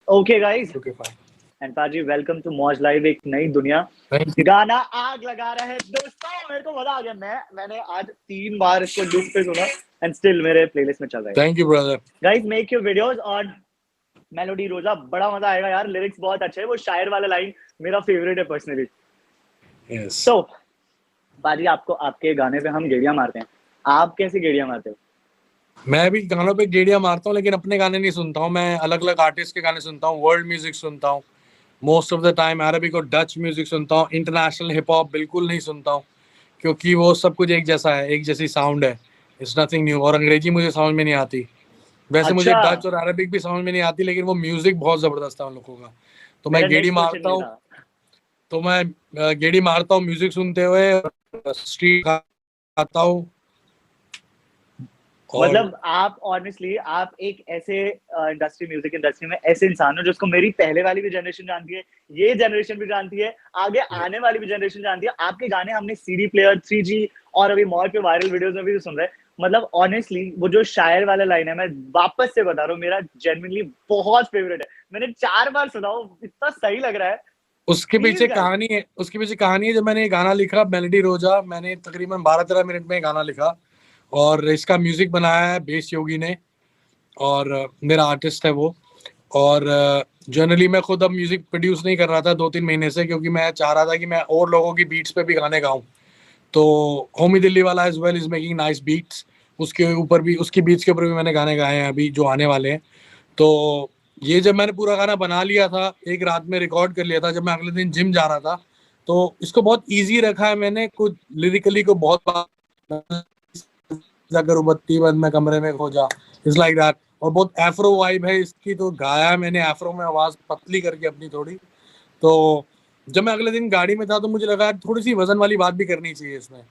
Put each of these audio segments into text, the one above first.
Okay guys okay fine. And पाजी welcome to मौज live, एक नई दुनिया। गाना आग लगा रहा है दोस्तों, मेरे को मजा आ गया। मैंने आज 3 बार इसको लूप पे सुना एंड स्टिल मेरे प्लेलिस्ट में चल रहा है। Thank you brother. Guys make your videos on melody रोजा, बड़ा मजा आएगा यार। लिरिक्स बहुत अच्छे हैं, वो शायर वाला लाइन मेरा फेवरेट है पर्सनली। यस तो पाजी आपको आपके गाने पे हम गेड़ियां मारते हैं, आप कैसी गेड़ियां मारते हो? मैं भी गानों पे गेड़ियां मारता हूँ, लेकिन अपने गाने नहीं सुनता हूँ। मैं अलग अलग आर्टिस्ट के गाने सुनता हूँ, वर्ल्ड म्यूजिक सुनता हूँ, most of the time Arabic और डच म्यूजिक सुनता हूँ। इंटरनेशनल हिप हॉप बिल्कुल नहीं सुनता हूँ, क्योंकि वो सब कुछ एक जैसा है, एक जैसी साउंड है। It's nothing new. और अंग्रेजी मुझे समझ में नहीं आती। वैसे मुझे अच्छा, डच और अरबिक भी समझ में नहीं आती, लेकिन वो म्यूजिक बहुत जबरदस्त है उन लोगों का। तो मैं मेरा गेड़ी नेक्स्ट क्वेश्चन मारता ये हूँ। था। तो मैं गेड़ी मारता हूँ म्यूजिक सुनते हुए, स्ट्रीट खाता हूँ। और मतलब आप ऑनेस्टली आप एक ऐसे इंडस्ट्री, म्यूजिक इंडस्ट्री में ऐसे इंसान हो जिसको मेरी पहले वाली भी जनरेशन जानती है, ये जनरेशन भी जानती है, आगे आने वाली भी जनरेशन जानती है। आपके गाने हमने सीडी प्लेयर 3G और अभी मॉल पे वायरल वीडियोस में भी सुन रहे हैं। मतलब ऑनेस्टली वो जो शायर वाला लाइन है, मैं वापस से बता रहा हूँ, मेरा जेन्युइनली बहुत फेवरेट है। मैंने 4 बार सुना, इतना सही लग रहा है। उसके प्लीज पीछे गाइस। कहानी है, उसके पीछे कहानी है। जब मैंने ये गाना लिखा मेलोडी रोजा, मैंने तकरीबन 12-13 मिनट में गाना लिखा, और इसका म्यूजिक बनाया है बेस योगी ने, और मेरा आर्टिस्ट है वो। और जनरली मैं खुद अब म्यूजिक प्रोड्यूस नहीं कर रहा था 2-3 महीने से, क्योंकि मैं चाह रहा था कि मैं और लोगों की बीट्स पे भी गाने गाऊं। तो होमी दिल्ली वाला as well is making nice beats, उसके ऊपर भी, उसकी बीट्स के ऊपर भी मैंने गाने गाए हैं अभी जो आने वाले हैं। तो ये जब मैंने पूरा गाना बना लिया था, एक रात में रिकॉर्ड कर लिया था, जब मैं अगले दिन जिम जा रहा था, तो इसको बहुत इजी रखा है मैंने। कुछ लिरिकली को बहुत जाकर बत्ती बंद में कमरे में खो जा, इट्स लाइक दैट। और बहुत एफ्रो वाइब है इसकी, तो गाया है मैंने एफ्रो में, आवाज पतली करके अपनी थोड़ी। तो जब मैं अगले दिन गाड़ी में था, तो मुझे लगा थोड़ी सी वजन वाली बात भी करनी चाहिए इसमें।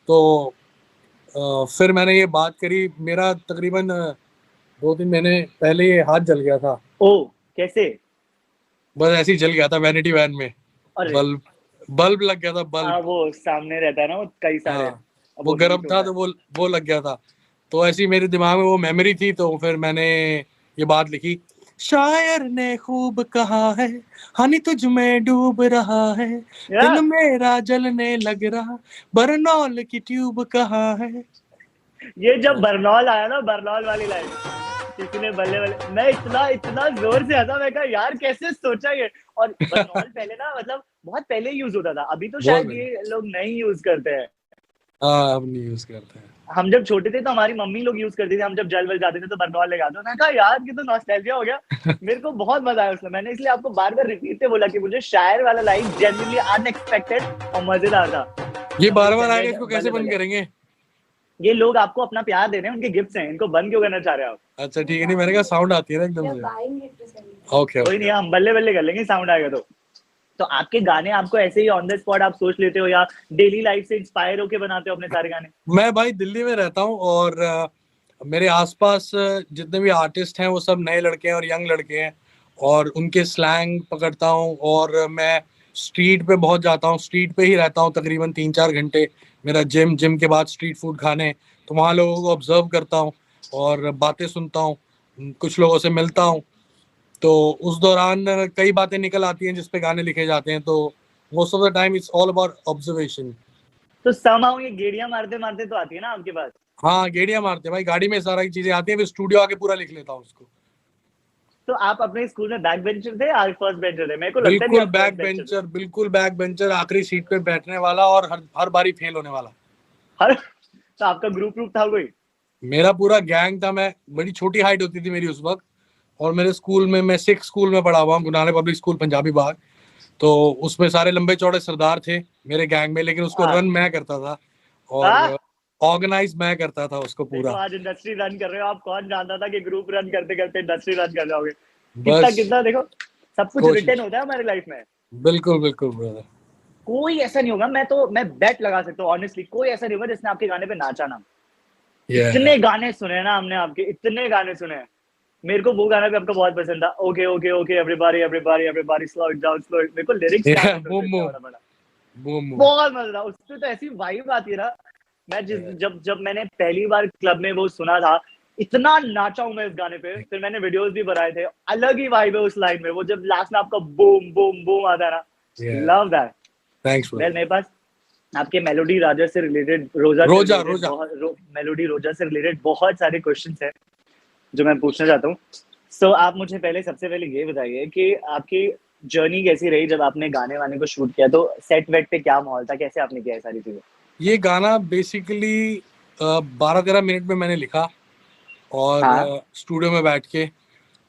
तो फिर मैंने ये बात करी। मेरा तकरीबन 2-3 महीने पहले ये हाथ जल गया था। ओ कैसे? बस ऐसे ही जल गया था वैनिटी वैन में। अरे बल्ब बल्ब लग गया था, बल्ब। वो सामने रहता है ना, वो कई सारे। हाँ, अब वो वो गर्म हीट था होता है। तो वो लग गया था। तो ऐसी मेरे दिमाग में वो मेमोरी थी, तो फिर मैंने ये बात लिखी। शायर ने खूब कहा है, हनी तुझ में डूब रहा है, या दिल मेरा जलने लग रहा, बरनौल की ट्यूब कहाँ है। ये जब बरनौल आया ना, बरनौल वाली लाइन, किसी ने बल्ले बल्ले, मैं इतना इतना जोर से हंसा। मैं कहा यार कैसे सोचा ये। और बरनौल पहले ना, मतलब बहुत पहले यूज होता था, अभी तो बहुत शायद बढ़िया। ये लोग नहीं यूज करते हैं। हाँ, अब नहीं यूज करते हैं। हम जब छोटे थे तो हमारी मम्मी लोग यूज करती थी, हम जब जल वल जाते थे तो बरनौल ले जाते थे। मैं कहा यार ये तो नॉस्टैल्जिया हो गया। मेरे को बहुत मजा आया उसमें। मैंने इसलिए आपको बार बार रिपीट पे बोला कि मुझे शायर वाला लाइन जेन्युइनली अनएक्सपेक्टेड और मजेदार था। ये समझ बार बार चल आएगा, गया इसको कैसे बल्ले बंद बल्ले। करेंगे? ये लोग आपको अपना प्यार दे रहे हैं, उनके गिफ्ट्स हैं, इनको बंद क्यों करना चाह रहे हो आप? अच्छा ठीक है, नहीं मैंने कहा साउंड आती है ना एकदम से। ओके कोई नहीं, ओके। हम बल्ले बल्ले कर लेंगे साउंड आएगा तो आपके गाने आपको ऐसे ही ऑन द स्पॉट आप सोच लेते हो, या डेली लाइफ से इंस्पायर होके बनाते हो अपने सारे गाने? मैं भाई दिल्ली में रहता हूँ, और मेरे आसपास जितने भी आर्टिस्ट हैं वो सब नए लड़के हैं और यंग लड़के हैं, और उनके स्लैंग पकड़ता हूँ। और मैं स्ट्रीट पे बहुत जाता हूँ, स्ट्रीट पे ही रहता हूँ तकरीबन 3-4 घंटे। मेरा जिम के बाद स्ट्रीट फूड खाने, तो वहाँ लोगों को ऑब्जर्व करता हूँ और बातें सुनता हूँ, कुछ लोगों से मिलता हूँ। तो उस दौरान कई बातें निकल आती हैं जिस पे गाने लिखे जाते हैं। तो most of the time it's all about observation. तो समाओ ये गेड़ियां मारते मारते तो आती है ना आपके पास। हाँ, गेड़िया मारते हैं भाई, गाड़ी में सारा चीजें आती हैं, फिर स्टूडियो आके पूरा लिख लेता हूँ उसको। तो आप अपने स्कूल में बैक बेंचर थे या फर्स्ट बेंचर थे? मेरे को लगता नहीं बिल्कुल आप फर्स्ट बैक बेंचर थे। बेंचर, बिल्कुल बैक बेंचर, आखिरी सीट पे बैठने वाला, और हर बारी फेल होने वाला। हर तो आपका ग्रुप ग्रुप था कोई? मेरा पूरा गैंग था। मैं, बड़ी छोटी हाइट होती थी मेरी उस वक्त। और मेरे स्कूल में, मैं सिक्स स्कूल में पढ़ा हुआ हूँ, गुरु नानक पब्लिक स्कूल पंजाबी बाग। तो उसमें सारे लंबे चौड़े सरदार थे मेरे गैंग में, लेकिन उसको हाँ रन मैं करता था, हाँ। और ऑर्गेनाइज मैं करता था उसको देखो पूरा। आज इंडस्ट्री रन कर रहे हो आप, कौन जानता था कि ग्रुप रन करते करते इंडस्ट्री रन कर जाओगे। कितना बस कितना देखो, सब कुछ रिटर्न कोशिश। होता है हमारी लाइफ में। बिल्कुल बिल्कुल ब्रदर। कोई ऐसा नहीं होगा, मैं बेट लगा सकता हूँ ऑनेस्टली, कोई ऐसा नहीं होगा जिसने आपके गाने पे नाचा ना। yeah. इतने गाने सुने हैं ना हमने आपके, इतने गाने सुने हैं। मेरे को वो गाना भी आपका बहुत पसंद था, okay okay okay everybody everybody everybody slow it down slow it. मेरे को लिरिक्स याद yeah, होते boom थे इतना boom बड़ा बड़ा। boom boom। बहुत मजा था उससे, तो ऐसी वाइब आती है ना। मैं जिस yeah. जब जब मैंने पहली बार क्लब में वो सुना था, इतना नाचा हूं मैं इस गाने पे, फिर मैंने वीडियोस भी बनाए थे। अलग ही वाइब है उस लाइन में, वो जब लास्ट में आपका बूम बूम बूम आता है ना, love that. Thanks bro. Well, मेरे पास आपके मेलोडी राजा से रिलेटेड, रोजा से रोजा रिलेटेड रोजा मेलोडी रोजा से रिलेटेड बहुत सारे क्वेश्चंस हैं जो मैं पूछना चाहता हूँ। सो आप मुझे सबसे पहले ये बताइए कि आपकी जर्नी कैसी रही जब आपने गाने वाने को शूट किया, तो सेट वेट पे क्या माहौल था, कैसे आपने किया ये सारी चीजें? ये गाना बेसिकली 12-13 मिनट में मैंने लिखा और हाँ स्टूडियो में बैठ के,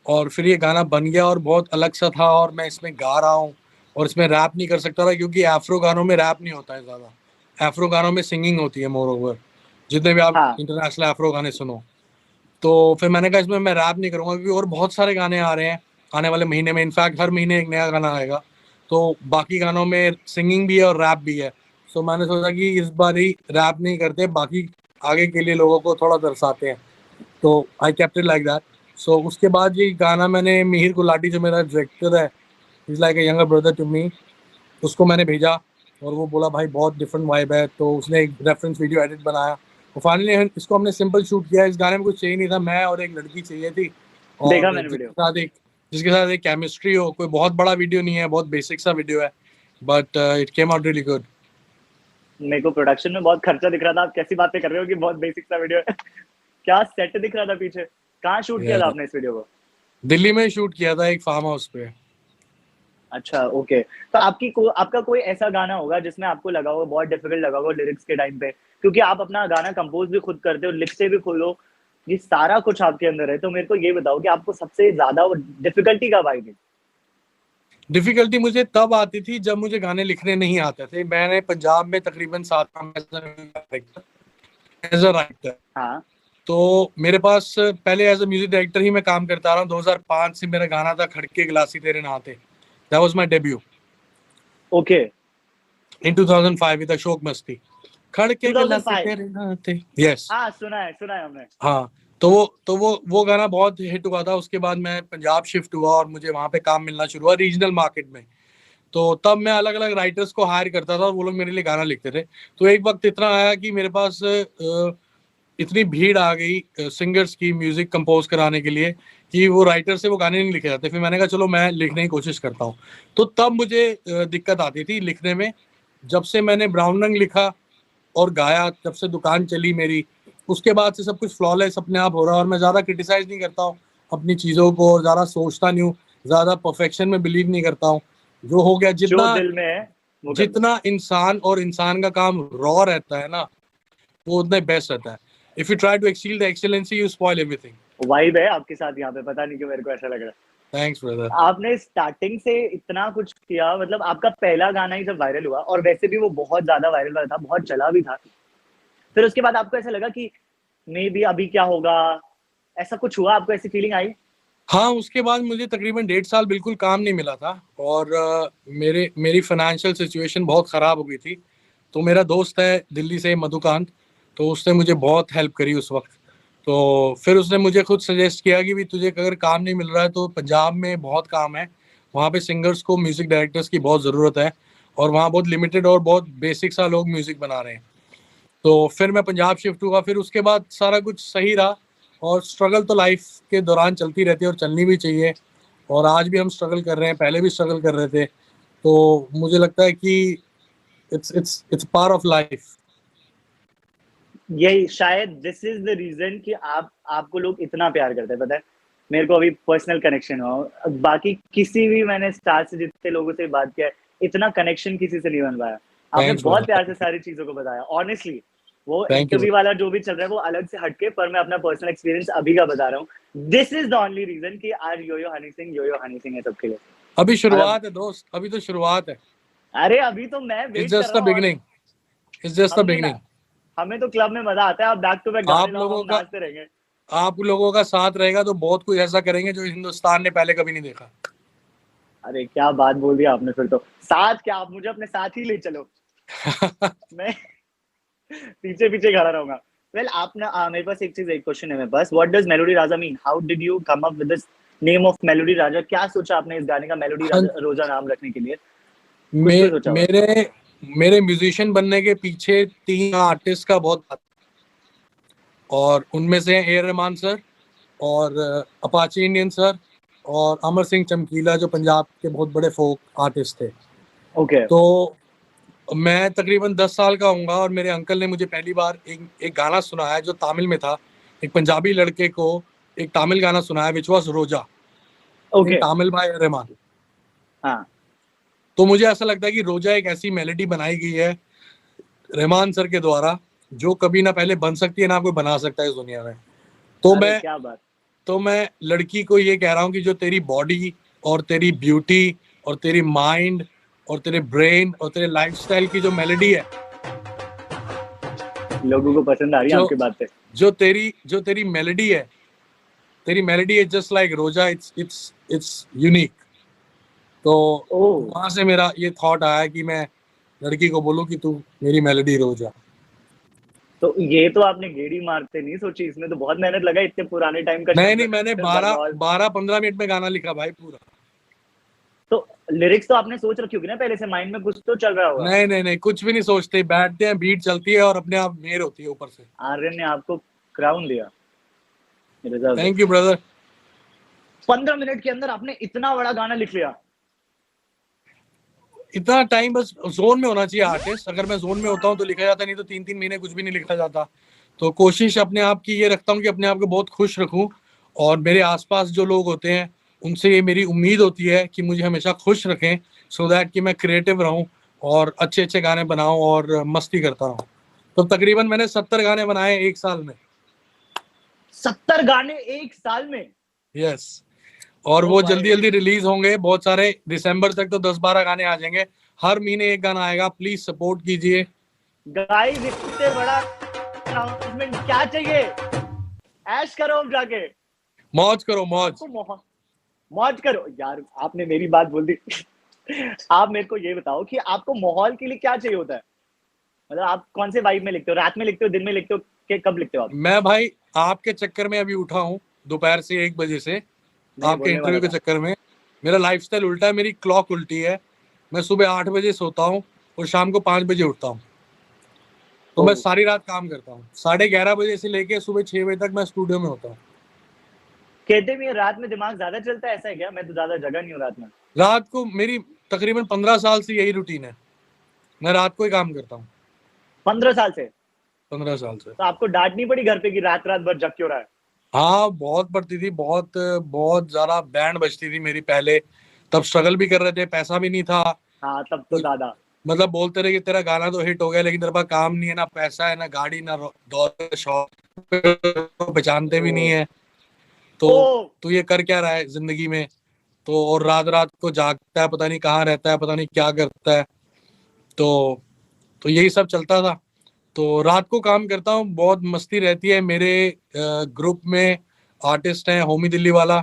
और फिर ये गाना बन गया और बहुत अलग सा था, और मैं इसमें गा रहा हूँ और इसमें रैप नहीं कर सकता था क्योंकि एफ्रो गानों में रैप नहीं होता है ज़्यादा। एफ्रो गानों में सिंगिंग होती है मोर ओवर, जितने भी आप हाँ इंटरनेशनल एफ्रो गाने सुनो। तो फिर मैंने कहा इसमें मैं रैप नहीं करूँगा क्योंकि और बहुत सारे गाने आ रहे हैं आने वाले महीने में, इनफैक्ट हर महीने एक नया गाना आएगा, तो बाकी गानों में सिंगिंग भी है और रैप भी है। सो मैंने सोचा कि इस बार ही रैप नहीं करते, बाकी आगे के लिए लोगों को थोड़ा दर्शाते हैं, तो I kept it like that. So उसके बाद ये गाना मैंने मिहिर गुलाटी, जो मेरा डायरेक्टर है, is like a younger brother to me, उसको मैंने भेजा और वो बोला भाई बहुत डिफरेंट वाइब है, तो उसने एक रेफरेंस वीडियो एडिट बनाया और फाइनली इसको हमने सिंपल शूट किया। इस गाने में कुछ चाहिए नहीं था, मैं और एक लड़की चाहिए थी, देखा और मैंने वीडियो। जिसके साथ एक केमिस्ट्री हो। कोई बहुत बड़ा वीडियो नहीं है, बहुत बेसिक सा वीडियो है, but it came out really good. मेरे को प्रोडक्शन में बहुत खर्चा दिख रहा था, आप कैसी बातें कर रहे हो कि बहुत बेसिक सा वीडियो है। क्या सेट दिख रहा था पीछे, कहाँ शूट किया था आपने इस वीडियो को? दिल्ली में शूट किया था एक फार्म हाउस पे। अच्छा ओके। तो आपका कोई ऐसा गाना होगा जिसमें आपको लगा होगा बहुत डिफिकल्ट लगा होगा लिरिक्स के टाइम पे, क्योंकि आप अपना गाना कंपोज भी खुद करते हो, लिखते भी खुद हो, ये सारा कुछ आपके अंदर है, तो मेरे को ये बताओ कि आपको सबसे ज्यादा वो डिफिकल्टी कब आई थी? डिफिकल्टी मुझे तब आती थी जब मुझे गाने लिखने नहीं आते थे। मैंने पंजाब में तकरीबन 7 एज अ राइटर, हाँ तो मेरे पास पहले एज अ म्यूजिक डायरेक्टर ही मैं काम करता रहा हूँ। 2005 से मेरा गाना था खड़के गिलासी तेरे नाते, that was my debut okay. In 2005 with Ashok मस्ती। खड़के गिलासी 2005। तेरे नाते, यस। हाँ सुना है हमने। हाँ, तो वो गाना बहुत हिट हुआ था। उसके बाद मैं पंजाब शिफ्ट हुआ और मुझे वहां पे काम मिलना शुरू हुआ रीजनल मार्केट में। तो तब मैं अलग अलग राइटर्स को हायर करता था और वो लोग मेरे लिए गाना लिखते थे। तो एक वक्त इतना आया कि मेरे पास इतनी भीड़ आ गई सिंगर्स की म्यूजिक कंपोज कराने के लिए कि वो राइटर से वो गाने नहीं लिखे जाते। फिर मैंने कहा चलो मैं लिखने की कोशिश करता हूँ। तो तब मुझे दिक्कत आती थी लिखने में। जब से मैंने ब्राउन रंग लिखा और गाया, जब से दुकान चली मेरी, उसके बाद से सब कुछ फ्लॉलेस अपने आप हो रहा है और मैं ज्यादा क्रिटिसाइज नहीं करता हूँ अपनी चीजों को, ज्यादा सोचता नहीं हूँ, ज्यादा परफेक्शन में बिलीव नहीं करता हूँ। जो हो गया, जो जितना दिल में है वो कर दो। जितना इंसान और इंसान का काम रॉ रहता है ना, वो उतना बेस्ट रहता है। If you try to excel the excellency you spoil everything. Vibe है आपके साथ यहाँ पे, पता नहीं क्यों मेरे को ऐसा लग रहा है। Thanks brother. आपने स्टार्टिंग से इतना कुछ किया, मतलब आपका पहला गाना ही जब वायरल हुआ, और वैसे भी वो बहुत ज्यादा वायरल हुआ था, बहुत चला भी था, फिर उसके बाद आपको ऐसा लगा कि मे बी अभी क्या होगा, ऐसा कुछ हुआ? आपको ऐसी फीलिंग आई? हाँ, उसके बाद मुझे तकरीबन 1.5 साल बिल्कुल काम नहीं मिला था और मेरी फाइनेंशियल सिचुएशन बहुत ख़राब हो गई थी। तो मेरा दोस्त है दिल्ली से मधुकांत, तो उसने मुझे बहुत हेल्प करी उस वक्त। तो फिर उसने मुझे खुद सजेस्ट किया कि भी तुझे अगर काम नहीं मिल रहा है तो पंजाब में बहुत काम है, वहाँ पे सिंगर्स को, म्यूजिक डायरेक्टर्स की बहुत ज़रूरत है और वहाँ बहुत लिमिटेड और बहुत बेसिक सा लोग म्यूजिक बना रहे हैं। तो फिर मैं पंजाब शिफ्ट हुआ। फिर उसके बाद सारा कुछ सही रहा और स्ट्रगल तो लाइफ के दौरान चलती रहती है और चलनी भी चाहिए। और आज भी हम स्ट्रगल कर रहे हैं, पहले भी स्ट्रगल कर रहे थे। तो मुझे लगता है कि इट्स पार्ट ऑफ लाइफ। यही शायद दिस इज द रीजन कि आपको लोग इतना प्यार करते हैं, पता है? मेरे को अभी पर्सनल कनेक्शन हो, बाकी किसी भी, मैंने स्टार से जितने लोगों से बात किया है, इतना कनेक्शन किसी से नहीं बन पाया। आपने थैंक्स बहुत प्यार ब्रदर। से सारी चीजों को बताया, ऑनेस्टली। वो थैंक यू। इंटरव्यू वाला जो भी चल रहा है वो अलग से हटके, पर मैं अपना पर्सनल एक्सपीरियंस अभी का बता रहा हूँ। This is the only reason कि आज यो हनी सिंह है सबके लिए। अभी मतलब शुरुआत है दोस्त, अभी तो शुरुआत है। अरे अभी तो मैं इट्स वेट कर जस्ट रहा द हूँ। बिगिनिंग, इट्स जस्ट द हमने ना बिगिनिंग। हमें तो क्लब में मजा आता है, आप बैक टू बैक गाने आप लाओ, लोगों हम का नाचते रहेंगे। आप लोगों का साथ रहेगा तो बहुत कुछ ऐसा करेंगे जो हिंदुस्तान ने पहले कभी नहीं देखा। अरे क्या बात बोल दिया आपने, फिर तो साथ क्या, आप मुझे अपने साथ ही ले चलो, मैं पीछे पीछे खड़ा रहूंगा। वेल आपने मेरे पास एक क्वेश्चन है मेरे पास, what does melody Raja mean, how did you come up with this name of melody Raja? क्या सोचा आपने इस गाने का मेलोडी हाँ, राजा रोजा नाम रखने के लिए? कुछ मे, तो सोचा होगा। मेरे मेरे म्यूजिशियन बनने के पीछे 3 आर्टिस्ट का बहुत, और उनमें से हैं ए रहमान सर और अपाची इंडियन सर और अमर सिंह चमकीला जो पंजाब के बहुत बड़े फोक आर्टिस्ट थे। ओके। तो मैं तकरीबन 10 साल का हूँगा और मेरे अंकल ने मुझे पहली बार एक गाना सुनाया जो तमिल में था। एक पंजाबी लड़के को एक तमिल गाना सुनाया which was Roja in okay. Tamil by Rahman. हाँ। तो मुझे ऐसा लगता है कि रोजा एक ऐसी मेलोडी बनाई गई है रहमान सर के द्वारा जो कभी ना पहले बन सकती है ना कोई बना सकता है इस दुनिया में। तो अरे मैं क्या बात। तो मैं लड़की को ये कह रहा हूँ कि जो तेरी बॉडी और तेरी ब्यूटी और तेरी माइंड और तेरे ब्रेन और तेरे लाइफस्टाइल की जो मेलोडी है, लोगों को पसंद आ रही है जो आपकी बातें। जो तेरी मेलोडी है, तेरी मेलोडी इज जस्ट लाइक रोजा, इट्स यूनिक। तो ओह। वहां से मेरा ये थॉट आया कि मैं लड़की को बोलूं कि तू मेरी मेलोडी रोजा। तो ये तो आपने गेड़ी मारते नहीं सोची, इसमें तो बहुत मेहनत लगा, इतने पुराने टाइम का नहीं शब्द नहीं, मैंने बंगाल। 12-15 मिनट में गाना लिखा भाई पूरा। तो लिरिक्स तो आपने सोच रखी होगी ना पहले से, माइंड में कुछ तो चल रहा होगा। नहीं नहीं नहीं, कुछ भी नहीं सोचते, बैठते हैं, बीट चलती है और अपने आप मेर होती है ऊपर से। आर्यन ने आपको क्राउन दिया। Reserve. Thank you brother. 15 minute के अंदर आपने इतना बड़ा गाना लिख लिया। इतना टाइम बस जोन में होना चाहिए आर्टिस्ट। अगर मैं जोन में होता हूँ तो लिखा जाता, नहीं तो 3-3 महीने कुछ भी नहीं लिखा जाता। तो कोशिश अपने आप की ये रखता हूँ कि अपने आप को बहुत खुश रखूं और मेरे आसपास जो लोग होते हैं उनसे ये मेरी उम्मीद होती है कि मुझे हमेशा खुश रखें, सो दैट कि मैं क्रिएटिव रहूं और अच्छे अच्छे गाने बनाऊं और मस्ती करता रहूं। तो तकरीबन मैंने 70 गाने बनाए एक साल में। 70 गाने एक साल में? यस। और ओ वो भाई। जल्दी जल्दी रिलीज होंगे बहुत सारे, दिसंबर तक तो 10-12 गाने आ जाएंगे। हर महीने एक गाना आएगा, प्लीज सपोर्ट कीजिए। गाइस इससे बड़ा अनाउंसमेंट क्या चाहिए? ऐश करो अब जाके। मौज करो मौज। आपको मौज करो यार, आपने मेरी बात बोल दी। आप मेरे को ये बताओ कि आपको माहौल के लिए क्या चाहिए होता है? मतलब आप कौन से वाइब में लिखते हो, रात में लिखते हो, दिन में लिखते हो, कि कब लिखते हो आप? मैं भाई आपके चक्कर में अभी उठा हूँ दोपहर से 1 बजे से, नहीं, आपके बोलने वाला इंटरव्यू के था। चक्कर में। मेरा लाइफस्टाइल उल्टा है, मेरी क्लॉक उल्टी है। मैं सुबह 8 बजे सोता हूँ और शाम को 5 बजे उठता हूँ। तो ओ। मैं सारी रात काम करता हूँ, 11:30 बजे से लेके सुबह 6 बजे तक मैं स्टूडियो में होता हूँ। कहते भी है रात में दिमाग ज्यादा चलता है, ऐसा है क्या? मैं तो ज्यादा जगह नहीं हूँ रात में। रात को मेरी तकरीबन 15 साल से यही रूटीन है, मैं रात को ही काम करता हूँ। 15 साल से? 15 साल से। तो आपको डांट नहीं पड़ी घर पे कि रात रात भर जग क्यों रहा है? हाँ बहुत पड़ती थी, बहुत बहुत ज्यादा बैंड बजती थी मेरी पहले। तब स्ट्रगल भी कर रहे थे, पैसा भी नहीं था। हाँ तब तो ज्यादा। मतलब बोलते रहे कि तेरा गाना तो हिट हो गया लेकिन तेरे पास काम नहीं है, ना पैसा है, ना गाड़ी, ना दौलत, शौक, पहचानते भी नहीं ओ। है। तो ओ। तू ये कर क्या रहा है जिंदगी में? तो और रात रात को जागता है, पता नहीं कहाँ रहता है, पता नहीं क्या करता है। तो यही सब चलता था। तो रात को काम करता हूँ, बहुत मस्ती रहती है। मेरे ग्रुप में आर्टिस्ट हैं होमी दिल्ली वाला,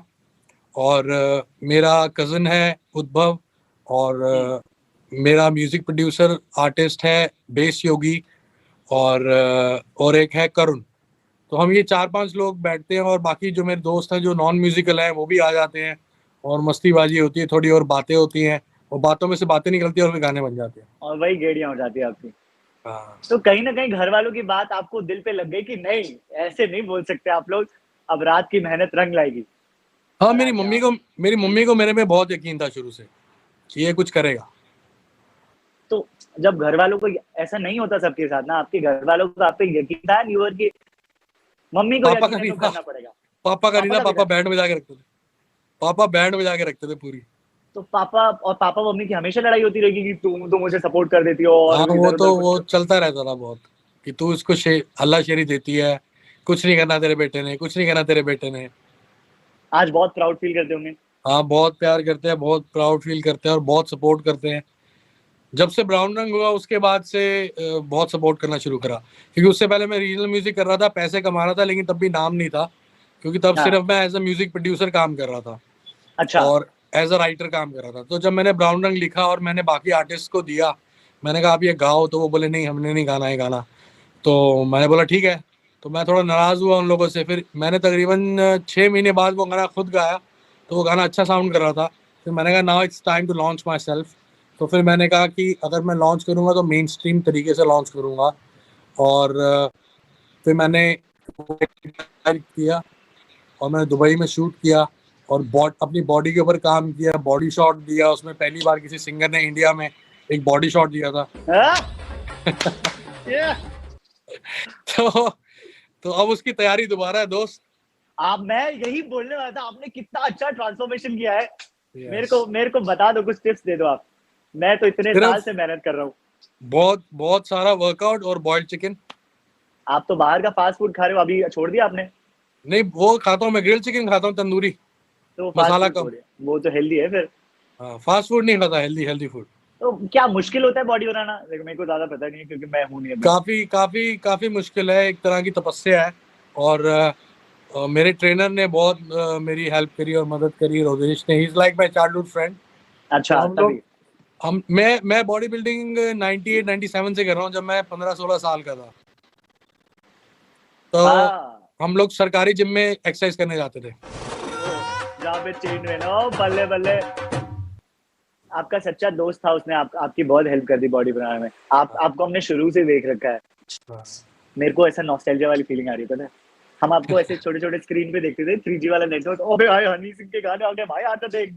और मेरा कजन है उद्भव, और मेरा म्यूजिक प्रोड्यूसर आर्टिस्ट है बेस योगी, और एक है करुण। तो हम ये 4-5 लोग बैठते हैं और बाकी जो मेरे दोस्त हैं जो नॉन म्यूजिकल हैं वो भी आ जाते हैं और मस्तीबाजी होती है थोड़ी और बातें होती हैं और बातों में से बातें निकलती है और फिर गाने बन जाते हैं। और वही गेड़ियां हो जाती है आपकी। हाँ तो कहीं ना कहीं घर वालों की बात आपको दिल पे लग गई कि नहीं, ऐसे नहीं बोल सकते आप लोग, अब रात की मेहनत रंग लाएगी। हाँ, और आके आप। मेरी मम्मी को मेरे में बहुत यकीन था शुरू से कि ये कुछ करेगा। तो जब घर वालों को ऐसा नहीं होता सबके साथ ना, आपके घर वालों को आप पे यकीन था न्यूअर की? मम्मी को पापा का यकीन है नहीं तो था। करना पड़ेगा। पापा का नहीं पापा था, का भी पापा था? बैंड बजा के रखते थे। पापा बैंड बजा के रखते थे पूरी। तो पापा मम्मी की हमेशा लड़ाई होती रहेगी कि तुम तो मुझे सपोर्ट कर देती हो हाँ, और वो इधर उधर तो कुछ। वो चलता रहता था बहुत कि तू इसको हल्लाशेरी देती है, कुछ नहीं करना तेरे बेटे ने, कुछ नहीं करना तेरे बेटे ने। आज बहुत प्राउड फील करते होंगे। हाँ, बहुत प्यार करते हैं, बहुत प्राउड फील करते हैं और बहुत सपोर्ट करते हैं। जब से ब्राउन रंग हुआ उसके बाद से बहुत सपोर्ट करना शुरू करा, क्योंकि उससे पहले मैं रीजनल म्यूजिक कर रहा था, पैसे कमा रहा था, लेकिन तब भी नाम नहीं था, क्योंकि तब हाँ। सिर्फ मैं एज अ म्यूजिक प्रोड्यूसर काम कर रहा था अच्छा। और एज अ राइटर काम कर रहा था। तो जब मैंने ब्राउन रंग लिखा और मैंने बाकी आर्टिस्ट को दिया, मैंने कहा आप ये गाओ, तो वो बोले नहीं हमने नहीं गाना है गाना। तो मैंने बोला ठीक है। तो मैं थोड़ा नाराज हुआ उन लोगों से, फिर मैंने तकरीबन 6 महीने बाद वो गाना खुद गाया, तो वो गाना अच्छा साउंड कर रहा था। फिर मैंने कहा now it's time to launch myself. तो फिर मैंने कहा कि अगर मैं लॉन्च करूंगा तो मेन स्ट्रीम तरीके से लॉन्च करूंगा। और फिर मैंने किया और मैंने दुबई में शूट किया और अपनी बॉडी के ऊपर काम किया, बॉडी शॉट दिया उसमें। पहली बार किसी सिंगर ने इंडिया में एक बॉडी शॉट दिया था। तो अब उसकी तैयारी दोबारा है दोस्त। मैं यही बोलने वाला था, आपने कितना अच्छा ट्रांसफॉर्मेशन किया है। yes. मेरे को बता दो, कुछ टिप्स दे दो आप। मैं तो इतने साल से मेहनत कर रहा हूँ। बहुत सारा वर्कआउट और बॉइल्ड चिकन। आप तो बाहर का फास्ट फूड खा रहे हो, अभी छोड़ दिया आपने? नहीं, वो खाता हूँ मैं, ग्रिल्ड चिकन खाता हूँ, तंदूरी, तो मसाला कम। वो तो हेल्दी है फिर। हाँ, फास्ट फूड नहीं खाता, हेल्दी फूड। तो क्या मुश्किल होता है बॉडी बनाना? देखो मेरे को ज्यादा पता नहीं है क्योंकि मैं हूं नहीं। काफी मुश्किल है, एक तरह की तपस्या है। और मेरे ट्रेनर ने बहुत मेरी हेल्प करी और मदद करी, रोजेश ने। He is like my childhood friend. अच्छा, मैं बॉडी बिल्डिंग 98 97 से कर रहा हूँ, जब मैं 15-16 साल का था। तो हम लोग सरकारी जिम में एक्सरसाइज करने जाते थे, जहाँ पे चेन में ना। बल्ले बल्ले, आपका सच्चा दोस्त था, उसने आपकी बहुत हेल्प कर दी बॉडी बनाने में। आपको हमने शुरू से देख रखा है। मेरे को ऐसा नॉस्टैल्जिया वाली फीलिंग आ रही है, पता है। हम आपको ऐसे छोटे छोटे स्क्रीन पे देखते थे, 3G वाला नेटवर्क। ओबे भाई, हनी सिंह के गाने आ गए भाई, आता देख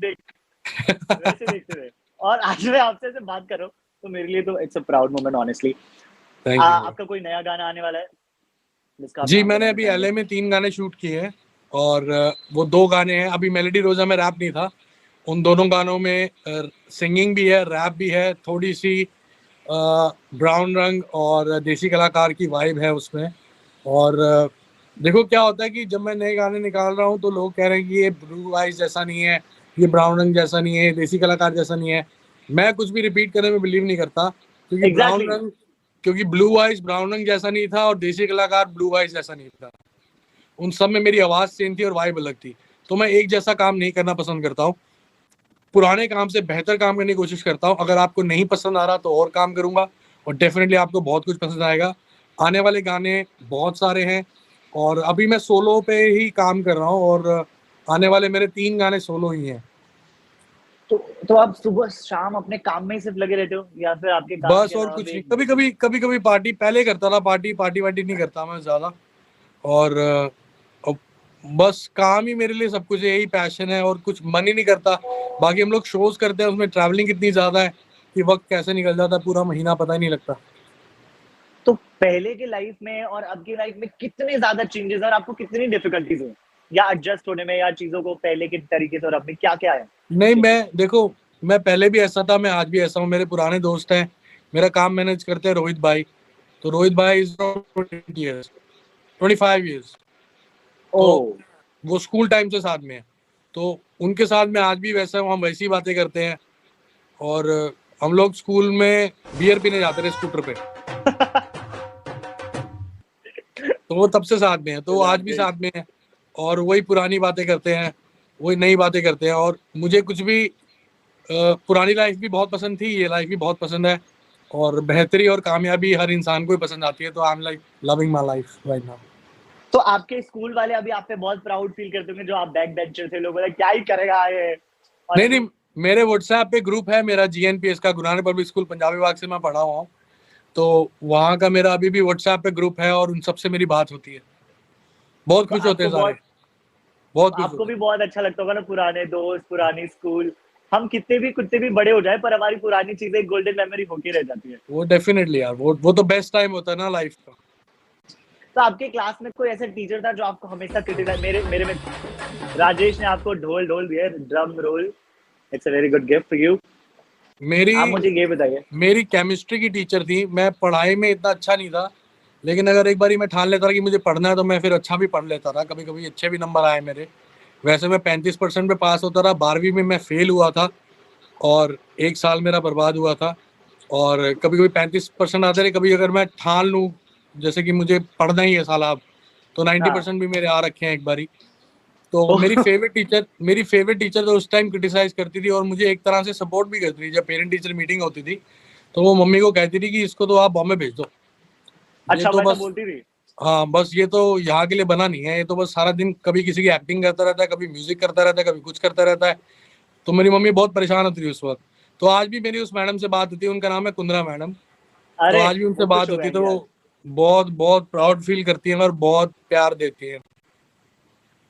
वैसे देखते थे। और आज मैं आपसे ऐसे बात कर रहा हूँ, तो मेरे लिए तो it's a proud moment honestly. आपका कोई नया गाना आने वाला है? जी, मैंने अभी LA में 3 गाने शूट किए हैं और वो 2 गाने हैं। अभी मेलोडी रोजा में रैप नहीं था, उन दोनों गानों में सिंगिंग भी है, रैप भी है, थोड़ी सी ब्राउन रंग और देसी कलाकार की वाइब है उसमें। और देखो क्या होता है कि जब मैं नए गाने निकाल रहा हूँ तो लोग कह रहे हैं कि ये ब्लू आइज जैसा नहीं है, ये ब्राउन रंग जैसा नहीं है, देसी कलाकार जैसा नहीं है। मैं कुछ भी रिपीट करने में बिलीव नहीं करता, क्योंकि ब्लू आइज ब्राउन रंग जैसा नहीं था और देसी कलाकार ब्लू आइज जैसा नहीं था। उन सब में मेरी आवाज सेम थी और वाइब अलग थी। तो मैं एक जैसा काम नहीं करना पसंद करता हूँ, पुराने काम से बेहतर काम करने की कोशिश करता हूँ। अगर आपको नहीं पसंद आ रहा तो और काम करूंगा और डेफिनेटली आपको बहुत कुछ पसंद आएगा। आने वाले गाने बहुत सारे हैं और अभी मैं सोलो पे ही काम कर रहा हूँ और आने वाले मेरे 3 गाने सोलो ही हैं। तो आप सुबह शाम अपने काम में ही सिर्फ लगे रहते हो या फिर आपके काम बस के और अलावा कुछ भी? नहीं, कभी पार्टी पहले करता था, पार्टी वार्टी नहीं करता मैं ज्यादा। और बस काम ही मेरे लिए सब कुछ है, यही पैशन है और कुछ मन ही नहीं करता। बाकी हम लोग शोज करते हैं, उसमें ट्रैवलिंग इतनी ज्यादा है कि वक्त कैसे निकल जाता है, पूरा महीना पता ही नहीं लगता। तो पहले के लाइफ में और अब की लाइफ में कितने ज्यादा चेंजेस और आपको कितनी डिफिकल्टीज हुई या एडजस्ट होने में, या चीजों को पहले के तरीके से और अब में क्या क्या है? नहीं, मैं पहले भी ऐसा था, मैं आज भी ऐसा हूँ। मेरे पुराने दोस्त हैं, मेरा काम मैनेज करते हैं रोहित भाई। तो रोहित भाई इज 25 ईयर्स, तो वो स्कूल टाइम से साथ में है। तो उनके साथ मैं आज भी वैसा हूँ, हम वैसी बातें करते हैं। और हम लोग स्कूल में बियर पीने जाते थे स्कूटर पे। तो वो तब से साथ में है, तो आज भी साथ में है और वही पुरानी बातें करते हैं, वही नई बातें करते हैं। और मुझे कुछ भी पुरानी लाइफ भी बहुत पसंद थी, ये लाइफ भी बहुत पसंद है। और बेहतरी और कामयाबी हर इंसान को ही पसंद आती है। तो I am like loving my life right now. तो आपके स्कूल वाले अभी आप पे बहुत प्राउड फील करते होंगे, जो आप बैक बेंचर थे, लोग बोले क्या ही करेगा ये। नहीं, मेरे व्हाट्सएप पे ग्रुप है मेरा, GNPS का, गुरु नानक पब्लिक स्कूल पंजाबी विभाग से मैं पढ़ा हुआ हूँ। तो वहाँ का मेरा अभी भी व्हाट्सएप पे ग्रुप है और उन सबसे मेरी बात होती है। बहुत खुश होते हैं सारे, बहुत खुश। आपको भी बहुत अच्छा लगता होगा ना, पुराने दोस्त, पुरानी स्कूल। हम कितने भी बड़े हो जाए पर हमारी पुरानी चीजें एक गोल्डन मेमोरी होके रह जाती है। वो डेफिनेटली यार, वो तो बेस्ट टाइम होता है ना लाइफ का। तो आपके क्लास में कोई ऐसा टीचर था जो आपको हमेशा क्रिटिसाइज? मेरे में राजेश ने आपको ढोल दिया, drum roll. It's a very good gift for you. आप मुझे ये बताइए। मेरी केमिस्ट्री की टीचर थी। मैं पढ़ाई में इतना अच्छा नहीं था, लेकिन अगर एक बारी मैं ठान लेता था कि मुझे पढ़ना है तो मैं फिर अच्छा भी पढ़ लेता था। कभी कभी अच्छे भी नंबर आए मेरे। वैसे मैं 35% पे पास होता रहा। 12वीं में मैं फेल हुआ था और 1 साल मेरा बर्बाद हुआ था। और कभी कभी 35% आते रहे। कभी अगर मैं ठान लूँ जैसे कि मुझे पढ़ना ही है साल अब, तो 90% भी मेरे आ रखे हैं एक बारी। तो मेरी फेवरेट टीचर तो उस टाइम क्रिटिसाइज करती थी और मुझे एक तरह से सपोर्ट भी करती थी। जब पेरेंट टीचर मीटिंग होती थी तो वो मम्मी को कहती थी कि इसको तो आप बॉम्बे भेज दो, ये अच्छा, तो बस, बोलती थी। हाँ बस ये तो यहाँ के लिए बना नहीं है, ये तो बस सारा दिन कभी किसी की एक्टिंग करता रहता है, कभी म्यूजिक करता रहता है, कभी कुछ करता रहता है। तो मेरी मम्मी बहुत परेशान होती थी उस वक्त। तो आज भी मेरी उस मैडम से बात होती है, उनका नाम है कुंदरा मैडम। तो अरे आज भी उनसे वो खुश बात हो होती है। जाएंगे तो यार। बहुत बहुत प्राउड फील करती हैं और बहुत प्यार देती हैं।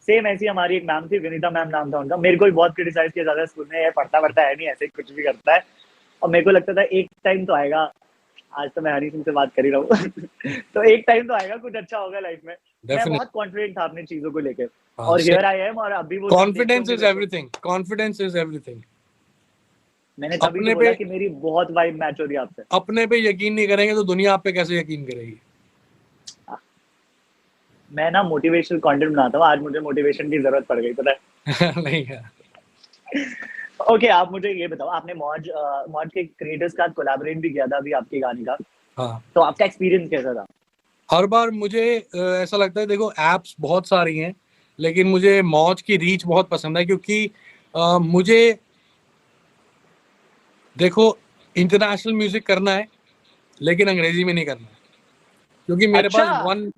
सेम ऐसी हमारी एक मैम थी, विनीता मैम नाम था उनका। मेरे को भी बहुत क्रिटिसाइज किया जाता है स्कूल में, ये पढ़ता पढ़ता है नहीं, ऐसे कुछ भी करता है। और मेरे को लगता था एक टाइम तो आएगा, आज तो मैं हनी सिंह से बात कर ही रहा हूँ तो एक टाइम तो आएगा, कुछ अच्छा होगा लाइफ में। मैं डेफिनेटली। बहुत कॉन्फिडेंट था अपनी चीजों को लेकर, हाँ, और हियर आई एम, और अभी वो चीज देखते कॉन्फिडेंस होंगे इज मेरे को। Everything, confidence is everything. मैंने तभी तो अपने बोला पे कि मेरी बहुत वाइब मैच हो रही है आपसे। अपने पे यकीन नहीं करेंगे तो दुनिया आप पे कैसे यकीन करेगी? मैं ना मोटिवेशनल कंटेंट बनाता हूँ, आज मुझे मोटिवेशन की जरूरत पड़ गई, पता है। नहीं है। ओके, आप मुझे ये बताओ, आपने मौज मौज के क्रिएटर्स के साथ कोलैबोरेट भी किया था अभी आपके गाने का, हाँ, तो आपका एक्सपीरियंस कैसा था? हर बार मुझे ऐसा लगता है, देखो एप्स बहुत सारी हैं, लेकिन मुझे मौज की रीच बहुत पसंद है, क्योंकि मुझे देखो इंटरनेशनल म्यूजिक करना है, लेकिन अंग्रेजी में नहीं करना है, क्योंकि मेरे अच्छा। पास वन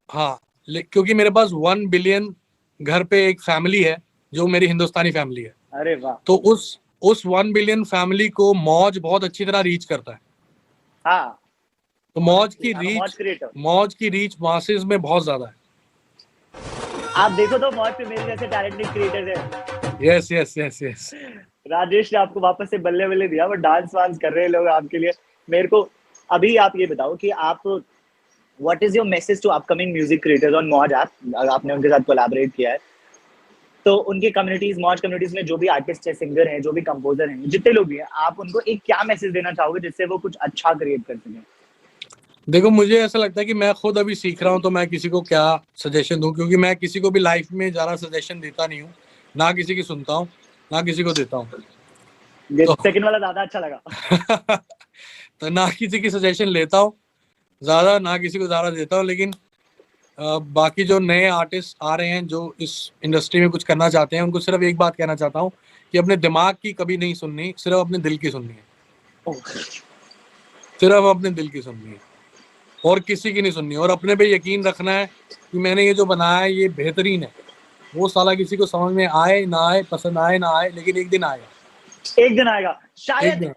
हाँ क्योंकि मेरे पास 1 बिलियन घर पे एक फैमिली है, जो मेरी हिंदुस्तानी फैमिली है। अरे वाह। तो उस 1 बिलियन फैमिली को मौज बहुत अच्छी तरह रीच करता है। हाँ, तो ऑनेस्टली आई एम अ मौज क्रिएटर। मौज की रीच मासेस में बहुत ज्यादा है। आप देखो तो मौज पे मेरे जैसे टैलेंटेड क्रिएटर्स हैं। Yes yes yes yes. Rajesh ने आपको वापस से बल्ले बल्ले दिया, वो डांस वांस कर रहे हैं लोग आपके लिए। मेरे को अभी आप ये बताओ कि आप, what is your message to upcoming music creators on Moj app? आपने उनके साथ कोलैबोरेट किया है, तो उनके कम्युनिटीज, मौज कम्युनिटीज में जो भी आर्टिस्ट है, सिंगर हैं, जो भी कंपोजर हैं, जितने लोग भी हैं, आप उनको एक क्या मैसेज देना चाहोगे जिससे वो कुछ अच्छा क्रिएट कर सकें? देखो मुझे ऐसा लगता है कि मैं खुद अभी सीख रहा हूँ, तो मैं किसी को क्या सजेशन दूं, क्योंकि मैं किसी को भी लाइफ में ज्यादा सजेशन देता नहीं हूँ, ना किसी की सुनता हूँ, ना किसी को देता हूँ। ये तो सेकंड वाला ज्यादा अच्छा लगा। तो ना किसी की सजेशन लेता हूँ ज्यादा, ना किसी को ज्यादा देता हूँ, लेकिन बाकी जो नए आर्टिस्ट आ रहे हैं, जो इस इंडस्ट्री में कुछ करना चाहते हैं, उनको सिर्फ एक बात कहना चाहता हूँ कि अपने दिमाग की कभी नहीं सुननी, सिर्फ अपने दिल की सुननी है। सिर्फ अपने दिल की सुननी है और किसी की नहीं सुननी, और अपने पे यकीन रखना है कि मैंने ये जो बनाया है ये बेहतरीन है। वो साला किसी को समझ में आए ना आए, पसंद आए ना आए, लेकिन एक दिन आएगा। एक दिन आएगा एक शायद। दिन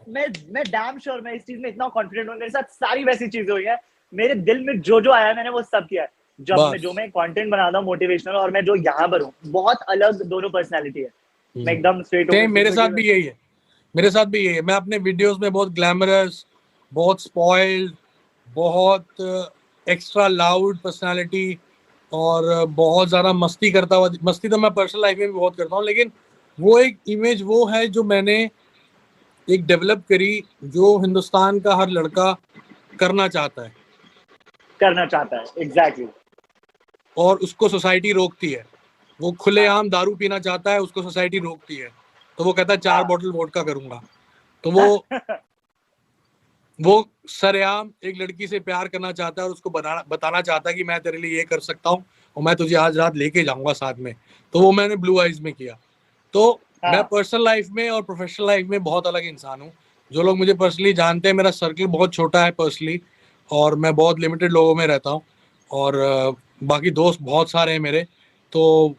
मैं डैम श्योर, मैं इस चीज में इतना कॉन्फिडेंट हूँ, मेरे साथ सारी वैसी चीजें हुई है। मेरे दिल में जो जो आया है मैंने वो सब किया है। जो बस। मैं कंटेंट बनाता हूँ मोटिवेशनल, और मैं जो यहाँ पर हूँ, बहुत अलग दोनों पर्सनैलिटी है। मैं एकदम स्ट्रेट हूँ सेम मेरे साथ जिंदगी में। भी यही है। मेरे साथ भी यही है। मैं अपने वीडियोस में बहुत ग्लैमरस, बहुत स्पॉइल्ड, बहुत एक्स्ट्रा लाउड पर्सनालिटी, और बहुत ज्यादा मस्ती करता हुआ, मस्ती तो मैं पर्सनल लाइफ में भी बहुत करता हूँ, लेकिन वो एक इमेज वो है जो मैंने एक डेवलप करी, जो हिंदुस्तान का हर लड़का करना चाहता है, करना चाहता है, एग्जैक्टली। और उसको सोसाइटी रोकती है। वो हाँ, खुलेआम दारू पीना चाहता है, उसको सोसाइटी रोकती है, तो वो कहता है 4 बोतल वोडका करूंगा। तो हाँ। वो सरेआम एक लड़की से प्यार करना चाहता है, और उसको बताना चाहता है कि मैं तेरे लिए ये कर सकता हूँ, और मैं तुझे आज रात लेके जाऊंगा साथ में। तो वो मैंने ब्लू आइज में किया। तो मैं हाँ, पर्सनल लाइफ में और प्रोफेशनल लाइफ में बहुत अलग इंसान हूँ। जो लोग मुझे पर्सनली जानते हैं, मेरा सर्कल बहुत छोटा है पर्सनली, और मैं बहुत लिमिटेड लोगों में रहता हूँ, और बाकी दोस्त बहुत सारे हैं मेरे। तो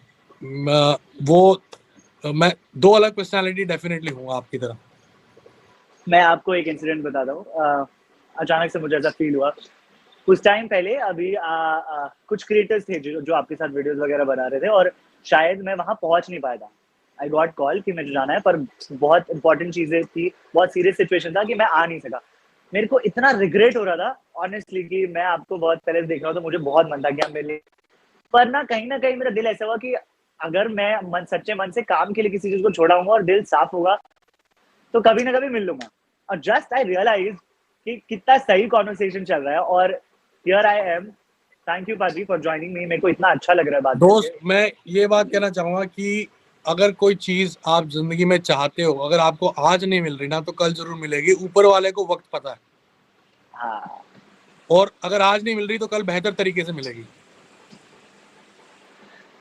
मैं दो अलग पर्सनालिटी डेफिनेटली हूँ आपकी तरह। मैं आपको एक इंसिडेंट बताता हूँ। अचानक से मुझे ऐसा फील हुआ कुछ टाइम पहले। अभी कुछ क्रिएटर्स थे जो आपके साथ वीडियोस वगैरह बना रहे थे, और शायद मैं वहां पहुंच नहीं पाया था। आई गॉट कॉल कि मुझे जाना है, पर बहुत इंपॉर्टेंट चीजें थी, बहुत सीरियस सिचुएशन था कि मैं आ नहीं सका। मेरे को इतना रिग्रेट हो रहा था ऑनेस्टली, कि मैं आपको बहुत पहले से देख रहा हूँ, तो मुझे बहुत मन था कि आप मेरे लिए। पर ना कहीं मेरा दिल ऐसा हुआ कि अगर मैं सच्चे मन से काम के लिए किसी चीज को छोड़ाऊंगा और दिल साफ होगा, तो कभी ना कभी मिल लूंगा। और जस्ट आई रियलाइज कि कितना सही कॉन्वर्सेशन चल रहा है, और here I am. Thank you पाजी फॉर ज्वाइनिंग मी। मेरे को इतना अच्छा लग रहा है बात करके। दोस्त, मैं ये बात कहना चाहूंगा कि अगर कोई चीज आप जिंदगी में चाहते हो, अगर आपको आज नहीं मिल रही ना, तो कल जरूर मिलेगी। ऊपर वाले को वक्त पता है, हाँ, और अगर आज नहीं मिल रही तो कल बेहतर तरीके से मिलेगी।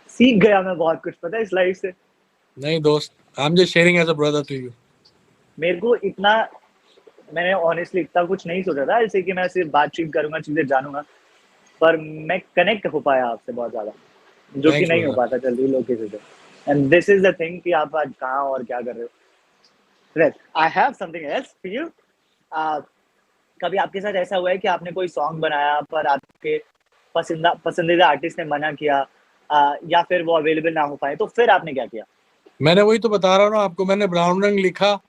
सीख गया मैं बहुत कुछ, पता है, इस लाइफ से। नहीं दोस्त, I am just sharing as a brother to you. मेरे को इतना, मैंने ऑनेस्टली इतना कुछ नहीं सोचा था ऐसे कि मैं सिर्फ बातचीत करूंगा, चीजें जानूंगा। पर मैं कनेक्ट हो पाया आपसे बहुत ज्यादा, जो कि थैंक्स नहीं हो ब्रदर। पाता जल्दी लोग किसी से। And this is the thing कि आप आज कहाँ और क्या कर रहे हो। I have something else for you. कभी आपके साथ ऐसा हुआ है कि आपने कोई सॉन्ग बनाया पर आपके पसंदीदा आर्टिस्ट ने मना किया, या फिर वो अवेलेबल ना हो पाए, तो फिर आपने क्या किया? मैंने वही तो बता रहा हूँ ना आपको, मैंने ब्राउन रंग लिखा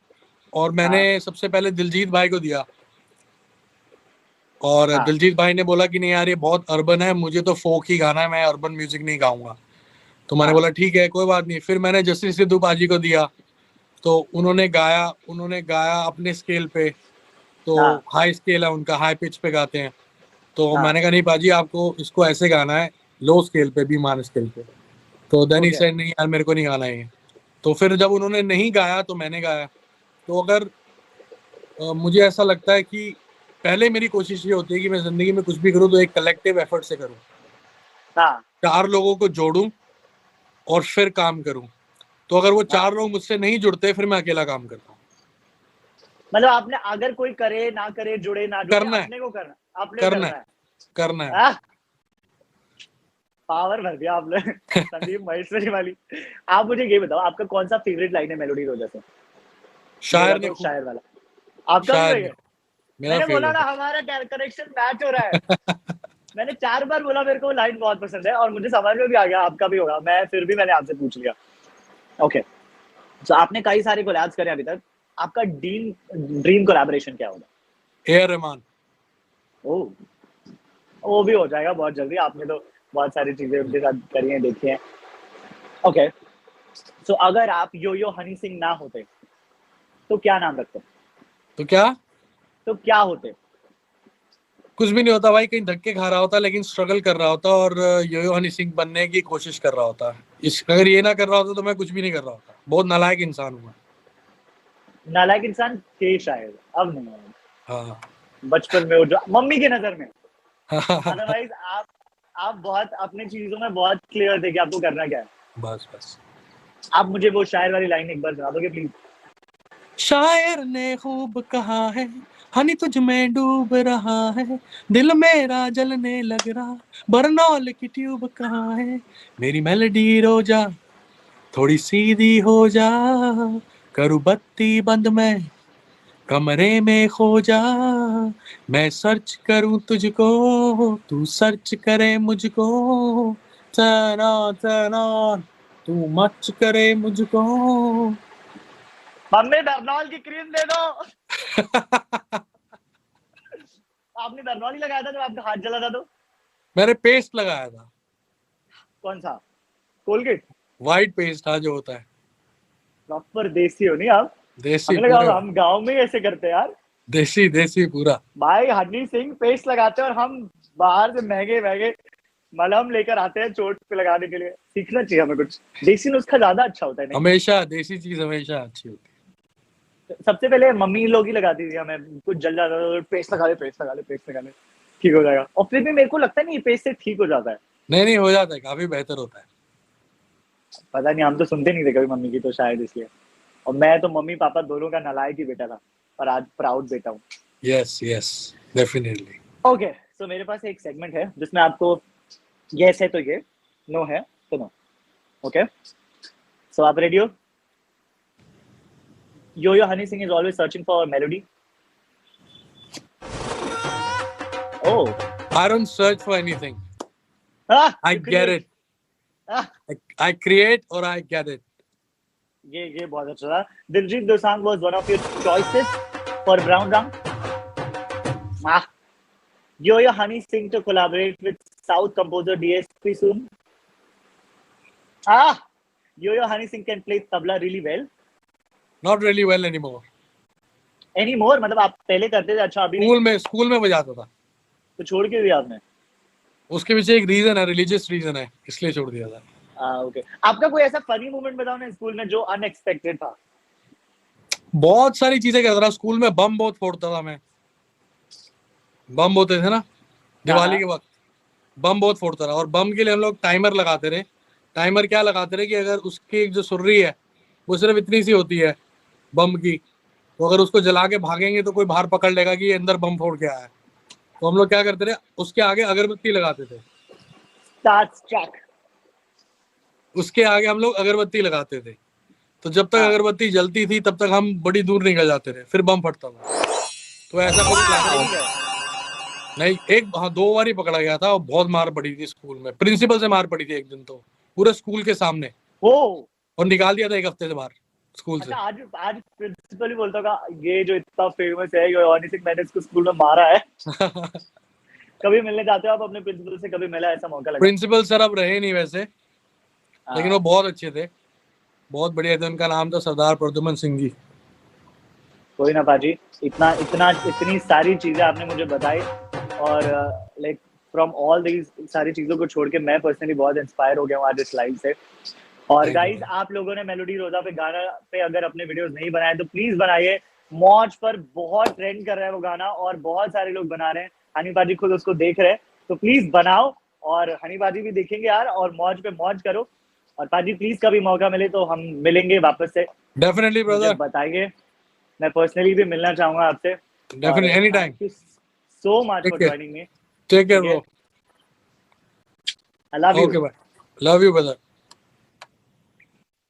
और मैंने हाँ सबसे पहले दिलजीत भाई को दिया, और हाँ दिलजीत भाई ने बोला कि नहीं यार ये बहुत अर्बन है, मुझे तो फोक ही गाना है, मैं अर्बन म्यूजिक नहीं गाऊंगा। तो मैंने हाँ बोला ठीक है कोई बात नहीं। फिर मैंने जस्टिस सिद्धू पाजी को दिया, तो उन्होंने गाया अपने स्केल पे, तो हाँ हाई स्केल है उनका, हाई पिच पे गाते हैं। तो हाँ। मैंने कहा नहीं पाजी आपको इसको ऐसे गाना है, लो स्केल पे, बी मान स्केल पे। तो देन ही ओके। सेड नहीं यार मेरे को नहीं गाना है ये। तो फिर जब उन्होंने नहीं गाया तो मैंने गाया। तो अगर मुझे ऐसा लगता है कि पहले मेरी कोशिश ये होती है कि मैं जिंदगी में कुछ भी करूँ तो एक कलेक्टिव एफर्ट से करूँ, हाँ 4 लोगों को जोड़ूं और फिर काम करूं। तो अगर वो हाँ। 4 लोग मुझसे नहीं जुड़ते फिर मैं अकेला काम करता हूँ। मतलब आपने, अगर कोई करे ना करे, जुड़े ना जुड़े, करना है, अपने को करना, अपने करना करना है, है। करना है। पावर भर दिया आपने संदीप महेश्वरी वाली। आप मुझे ये बताओ, आपका कौन सा फेवरेट लाइन है मेलोडी रोजा से? मेरा शायर ने तो खूब, शायर वाला। आपका भी शायर वही ने है? खूब मेरा मैंने बोला ना, फेवरेट हमारा कनेक्शन मैच हो रहा है। मैंने 4 बार बोला मेरे को लाइन बहुत पसंद है, और मुझे समझ में भी आ गया आपका भी होगा, मैं फिर भी मैंने आपसे पूछ लिया। ओके। तो आपने कई सारे कोलैब्स करे अभी तक, आपका ड्रीम ड्रीम कोलैबोरेशन क्या होगा? है। A R Rahman. ओ, वो भी हो जाएगा बहुत जल्दी, आपने तो बहुत सारी चीजें उनके साथ करी हैं, देखी हैं। ओके। सो अगर आप यो यो हनी सिंह ना होते, तो क्या नाम रखते? तो क्या? तो क्या होते? कुछ भी नहीं होता भाई, कहीं धक्के खा रहा होता लेकिन स्ट्रगल कर रहा होता, और यो हनी सिंह बनने की कोशिश कर रहा होता। इस अगर ये ना कर रहा होता तो मैं कुछ भी नहीं कर रहा होता। बहुत नालायक इंसान हूँ मैं। नालायक इंसान थे शायद, अब नहीं है। हाँ बचपन में वो जो मम्मी की नजर में। हाँ। अदरवाइज आप बहुत अपनी चीजों में बहुत क्लियर थे कि आपको करना क्या है। बस बस। आप मुझे वो शायर वाली लाइन एक बार सुना दोगे प्लीज? शायर ने खूब कहा है, हनी तुझ में डूब रहा है, दिल मेरा जलने लग रहा, बरनौल की ट्यूब कहाँ है, मेरी मेलोडी रोजा थोड़ी सीधी हो जा, करूँ बत्ती बंद मैं कमरे में खो जा, मैं सर्च करूँ तुझको तू सर्च करे मुझको, टर्न ऑन तू मच करे मुझको। मम्मी बर्नॉल की क्रीम दे दो। आपने बर्नॉल ही लगाया था जब आपका हाथ जला था तो? मैंने पेस्ट लगाया था, कौन सा? कोलगेट? व्हाइट पेस्ट हाँ जो होता है। प्रॉपर देसी हो नहीं आप? देसी हमें लगा पूरे, हम गांव में ही ऐसे करते हैं यार। देसी देसी पूरा। भाई हनी सिंह पेस्ट लगाते हैं और हम बाहर से महंगे महंगे मलहम लेकर आते हैं चोट पे लगाने के लिए। सीखना चाहिए हमें कुछ, देसी नुस्खा ज्यादा अच्छा होता है नहीं? हमेशा देसी चीज हमेशा अच्छी होती सबसे पहले मम्मी लोग ही लगाती थी हमें, कुछ जल जाता था तो पेस्ट लगा ले, पेस्ट लगा ले, पेस्ट लगा ले, ठीक हो जाएगा। और फिर भी मेरे को लगता है नहीं, पेस्ट से ठीक हो जाता है। है। नहीं नहीं हो जाता है, काफी बेहतर होता है। पता नहीं, हम तो सुनते नहीं थे कभी मम्मी की, तो शायद इसलिए। और मैं तो मम्मी पापा दोनों का नालायक ही बेटा था, और आज प्राउड बेटा हूँ। Yes yes definitely. ओके। सो मेरे पास एक सेगमेंट है जिसमें आपको यस है तो ये, नो है तो नो। ओके। सो आप रेडी हो? Yo yo Honey Singh is always searching for melody. Oh. I don't search for anything, I you get create. It, I create और आई गेट इट। ये बहुत अच्छा था। Diljit Dosanjh was one of your choices for brown Rang. Yo Yo Honey Singh to collaborate with South composer DSP soon. Yo Yo Honey Singh can play tabla really well. Not really well anymore. Anymore, मतलब आप पहले करते थे, अच्छा अभी नहीं? School में बजाता था। तो छोड़ क्यों दिया आपने? उसके पीछे एक रीजन है, रिलीजियस रीजन है, इसलिए छोड़ दिया था। ओके। आपका कोई ऐसा फनी मोमेंट बताओ ना स्कूल में जो अनएक्सपेक्टेड था। बहुत सारी चीजें करता था स्कूल में, बम बहुत फोड़ता था मैं। बम होते थे ना दिवाली के वक्त, बम बहुत फोड़ता था। और बम के लिए हम लोग टाइमर लगाते रहे। टाइमर क्या लगाते रहे कि अगर उसकी जो सुर्री है वो सिर्फ इतनी सी होती है बम की, तो अगर उसको जला के भागेंगे तो कोई बाहर पकड़ लेगा कि ये अंदर बम फोड़ के आया है। तो हम लोग क्या करते थे, उसके आगे अगरबत्ती लगाते थे। That's Jack. उसके आगे हम लोग अगरबत्ती लगाते थे, तो जब तक हाँ। अगरबत्ती जलती थी तब तक हम बड़ी दूर निकल जाते थे, फिर बम फटता था। तो ऐसा कभी प्लान नहीं नहीं। गए? नहीं, एक हाँ 2 बार ही पकड़ा गया था और बहुत मार पड़ी थी स्कूल में, प्रिंसिपल से मार पड़ी थी एक दिन तो, पूरे स्कूल के सामने, ओ और निकाल दिया था 1 हफ्ते से बाहर स्कूल से। अच्छा, आज आज प्रिंसिपल भी बोलता होगा ये जो इतना फेमस है ये ऑनी सिंह, मैंने इसको स्कूल में मारा है। कभी मिलने जाते हो आप अपने प्रिंसिपल से? कभी मिला, ऐसा मौका लगा? प्रिंसिपल सर अब रहे नहीं वैसे, लेकिन वो हाँ, बहुत अच्छे थे, बहुत बढ़िया थे। उनका नाम था सरदार प्रद्युमन सिंह जी। कोई ना पाजी, इतना इतना इतनी सारी चीजें आपने मुझे बताई, और लाइक फ्रॉम ऑल दीज सारी चीजों को छोड़ के मैं पर्सनली बहुत इंस्पायर हो गया हूँ आज इस लाइव से। और थैंक यू गाइज, आप लोगों ने मेलोडी रोजा पे गाना पे अगर अपने वीडियोस नहीं बनाए तो प्लीज बनाइए। मौज पर बहुत ट्रेंड कर रहा है वो गाना, और बहुत सारे लोग बना रहे हैं। हनी पाजी खुद उसको देख रहे हैं, तो प्लीज बनाओ, और हनी पाजी भी देखेंगे यार, और मौज पे मौज करो। और पाजी प्लीज कभी मौका मिले तो हम मिलेंगे वापस से, डेफिनेटली मुझे ब्रदर, बताइए। मैं पर्सनली भी मिलना चाहूंगा आपसे। और definitely any time. Thank you so much take for care, joining me. Take care ठीक है, bro. I love you. Okay bye, love you brother.